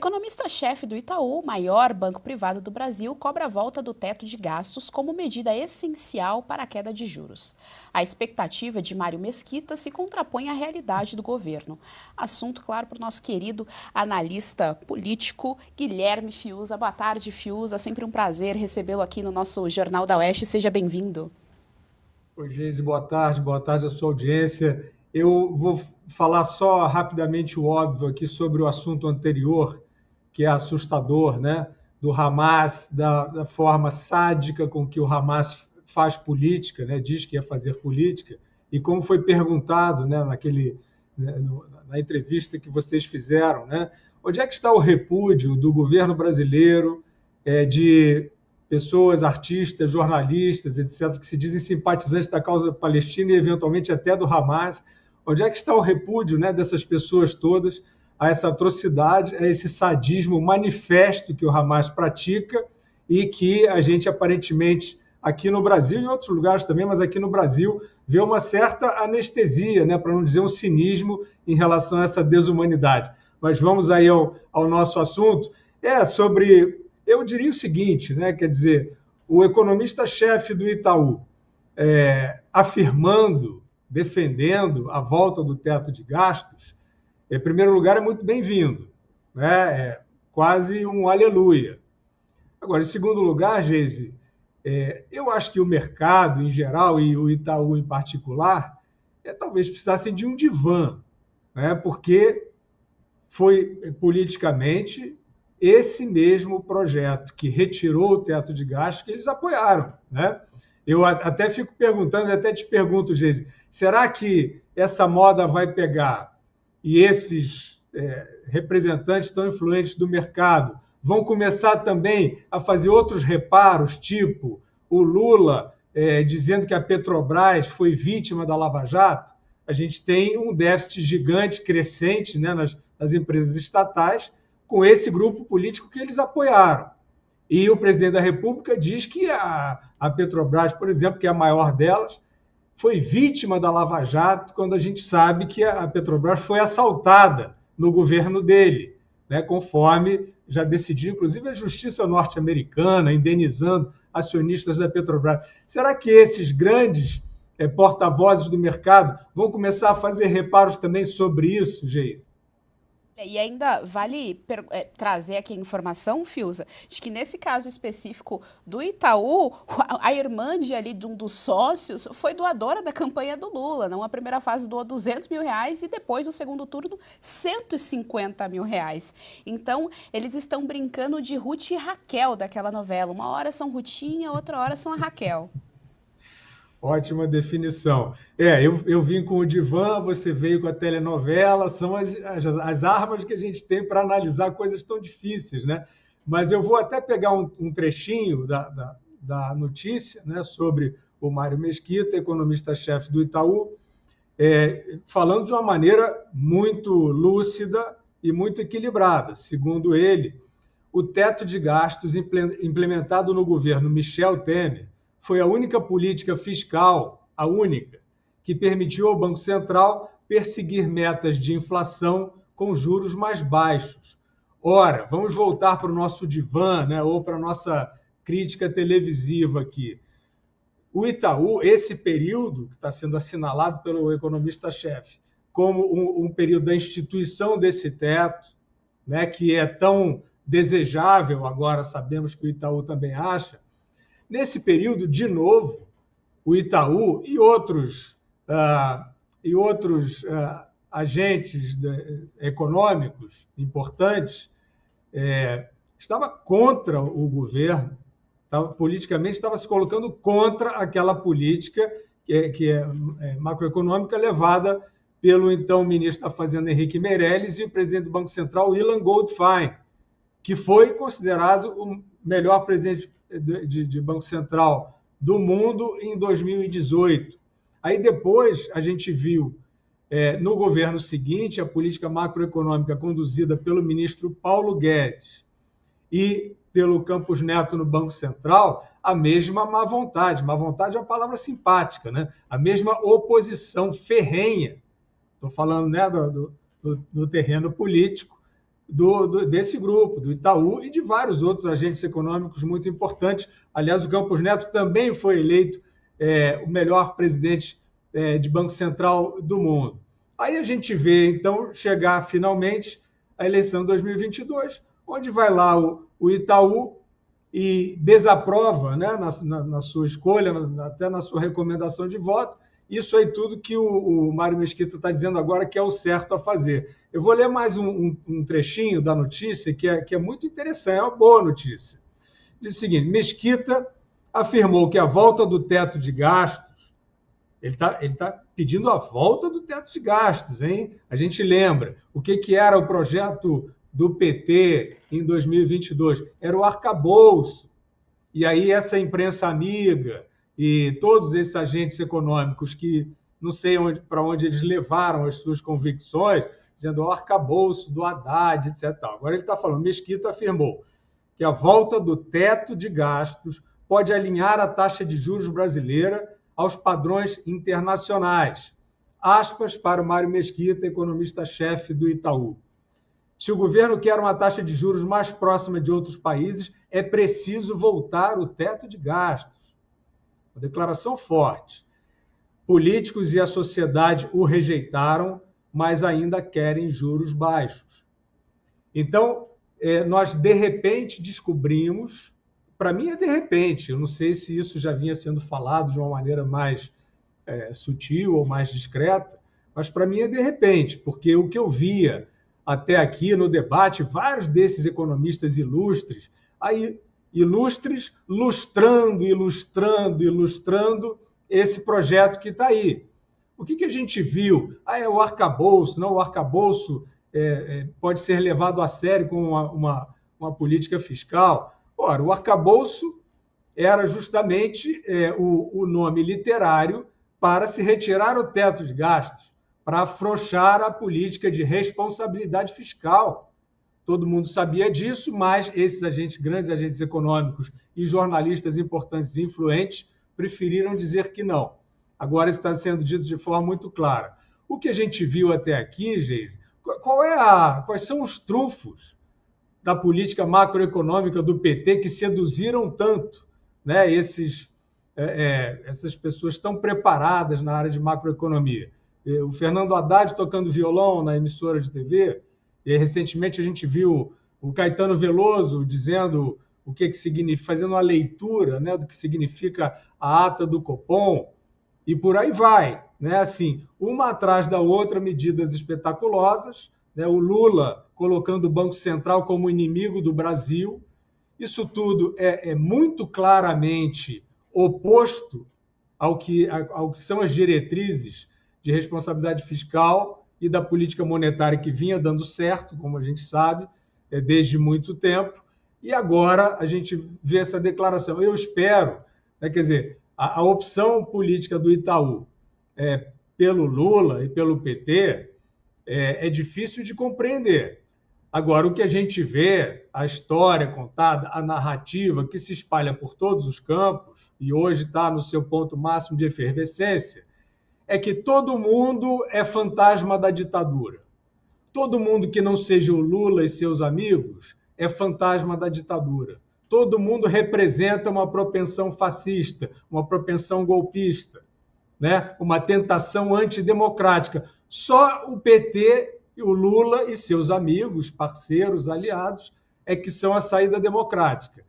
economista-chefe do Itaú, maior banco privado do Brasil, cobra a volta do teto de gastos como medida essencial para a queda de juros. A expectativa de Mário Mesquita se contrapõe à realidade do governo. Assunto, claro, para o nosso querido analista político Guilherme Fiuza. Boa tarde, Fiuza. Sempre um prazer recebê-lo aqui no nosso Jornal da Oeste. Seja bem-vindo. Oi, Geise, boa tarde à sua audiência. Eu vou falar só rapidamente o óbvio aqui sobre o assunto anterior, que é assustador, né? Do Hamas, da forma sádica com que o Hamas faz política, né? Diz que ia fazer política, e como foi perguntado, né, na entrevista que vocês fizeram, né? Onde é que está o repúdio do governo brasileiro, de pessoas, artistas, jornalistas, etc., que se dizem simpatizantes da causa palestina e, eventualmente, até do Hamas? Onde é que está o repúdio, né, dessas pessoas todas a essa atrocidade, a esse sadismo manifesto que o Hamas pratica e que a gente, aparentemente, aqui no Brasil e em outros lugares também, mas aqui no Brasil, vê uma certa anestesia, né, para não dizer um cinismo em relação a essa desumanidade. Mas vamos aí ao nosso assunto. Eu diria o seguinte, né, quer dizer, o economista-chefe do Itaú afirmando, defendendo a volta do teto de gastos, em primeiro lugar, é muito bem-vindo, né? É quase um aleluia. Agora, em segundo lugar, Geise, eu acho que o mercado em geral e o Itaú em particular talvez precisassem de um divã, né? Porque foi politicamente esse mesmo projeto que retirou o teto de gastos que eles apoiaram, né? Eu até fico perguntando, até te pergunto, Geise, será que essa moda vai pegar e esses representantes tão influentes do mercado vão começar também a fazer outros reparos, tipo o Lula dizendo que a Petrobras foi vítima da Lava Jato? A gente tem um déficit gigante, crescente, né, nas empresas estatais, com esse grupo político que eles apoiaram. E o presidente da República diz que a Petrobras, por exemplo, que é a maior delas, foi vítima da Lava Jato, quando a gente sabe que a Petrobras foi assaltada no governo dele, né, conforme já decidiu, inclusive, a justiça norte-americana, indenizando acionistas da Petrobras. Será que esses grandes porta-vozes do mercado vão começar a fazer reparos também sobre isso, Geise? E ainda vale trazer aqui a informação, Fiuza, de que nesse caso específico do Itaú, a irmã de um dos sócios foi doadora da campanha do Lula. Na primeira fase doou R$200 mil e depois, no segundo turno, R$150 mil. Então, eles estão brincando de Ruth e Raquel daquela novela. Uma hora são Rutinha, outra hora são a Raquel. Ótima definição. Eu vim com o divã, você veio com a telenovela, são as armas que a gente tem para analisar coisas tão difíceis, né? Mas eu vou até pegar um trechinho da notícia, né, sobre o Mário Mesquita, economista-chefe do Itaú, falando de uma maneira muito lúcida e muito equilibrada. Segundo ele, o teto de gastos implementado no governo Michel Temer foi a única política fiscal, a única, que permitiu ao Banco Central perseguir metas de inflação com juros mais baixos. Ora, vamos voltar para o nosso divã, né, ou para a nossa crítica televisiva aqui. O Itaú, esse período que está sendo assinalado pelo economista-chefe como um período da instituição desse teto, né, que é tão desejável, agora sabemos que o Itaú também acha. Nesse período, de novo, o Itaú e outros agentes econômicos importantes estava contra o governo, politicamente estava se colocando contra aquela política que é macroeconômica levada pelo então ministro da Fazenda Henrique Meirelles e o presidente do Banco Central Ilan Goldfein, que foi considerado o melhor presidente de Banco Central do mundo em 2018. Aí depois a gente viu, no governo seguinte, a política macroeconômica conduzida pelo ministro Paulo Guedes e pelo Campos Neto no Banco Central, a mesma má vontade. Má vontade é uma palavra simpática, né? A mesma oposição ferrenha. Estou falando, né, do terreno político, desse grupo, do Itaú e de vários outros agentes econômicos muito importantes. Aliás, o Campos Neto também foi eleito o melhor presidente de Banco Central do mundo. Aí a gente vê, então, chegar finalmente a eleição de 2022, onde vai lá o Itaú e desaprova, né, na sua escolha, até na sua recomendação de voto, isso aí tudo que o Mário Mesquita está dizendo agora que é o certo a fazer. Eu vou ler mais um trechinho da notícia que é muito interessante, é uma boa notícia. Diz o seguinte: Mesquita afirmou que a volta do teto de gastos, ele tá pedindo a volta do teto de gastos, hein? A gente lembra o que era o projeto do PT em 2022? Era o arcabouço. E aí essa imprensa amiga e todos esses agentes econômicos que não sei para onde eles levaram as suas convicções, dizendo o arcabouço do Haddad, etc. Agora ele está falando, Mesquita afirmou que a volta do teto de gastos pode alinhar a taxa de juros brasileira aos padrões internacionais. Aspas para o Mário Mesquita, economista-chefe do Itaú. Se o governo quer uma taxa de juros mais próxima de outros países, é preciso voltar o teto de gastos. Uma declaração forte. Políticos e a sociedade o rejeitaram, mas ainda querem juros baixos. Então, nós de repente descobrimos, para mim é de repente, eu não sei se isso já vinha sendo falado de uma maneira mais sutil ou mais discreta, mas para mim é de repente, porque o que eu via até aqui no debate, vários desses economistas ilustres, ilustrando esse projeto que está aí. O que a gente viu? É o arcabouço, não, o arcabouço pode ser levado a sério como uma política fiscal. Ora, o arcabouço era justamente o nome literário para se retirar o teto de gastos, para afrouxar a política de responsabilidade fiscal. Todo mundo sabia disso, mas esses grandes agentes econômicos e jornalistas importantes e influentes preferiram dizer que não. Agora está sendo dito de forma muito clara. O que a gente viu até aqui, Geise, quais são os trunfos da política macroeconômica do PT que seduziram tanto, né, essas pessoas tão preparadas na área de macroeconomia? O Fernando Haddad tocando violão na emissora de TV, e recentemente a gente viu o Caetano Veloso dizendo o que significa, fazendo uma leitura, né, do que significa a ata do Copom, e por aí vai, né? Assim, uma atrás da outra, medidas espetaculosas, né? O Lula colocando o Banco Central como inimigo do Brasil. Isso tudo é muito claramente oposto ao que são as diretrizes de responsabilidade fiscal e da política monetária que vinha dando certo, como a gente sabe, desde muito tempo, e agora a gente vê essa declaração. Eu espero, né, quer dizer, a opção política do Itaú pelo Lula e pelo PT é difícil de compreender. Agora, o que a gente vê, a história contada, a narrativa que se espalha por todos os campos, e hoje está no seu ponto máximo de efervescência, é que todo mundo é fantasma da ditadura. Todo mundo que não seja o Lula e seus amigos é fantasma da ditadura. Todo mundo representa uma propensão fascista, uma propensão golpista, né? Uma tentação antidemocrática. Só o PT, o Lula e seus amigos, parceiros, aliados, é que são a saída democrática.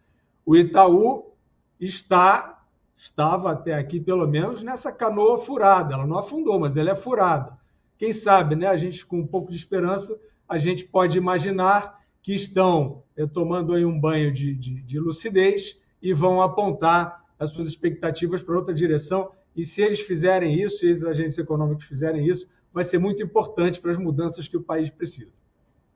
O Itaú estava até aqui, pelo menos, nessa canoa furada. Ela não afundou, mas ela é furada. Quem sabe, né? A gente, com um pouco de esperança, a gente pode imaginar que estão tomando aí um banho de lucidez e vão apontar as suas expectativas para outra direção. E se eles fizerem isso, se esses agentes econômicos fizerem isso, vai ser muito importante para as mudanças que o país precisa.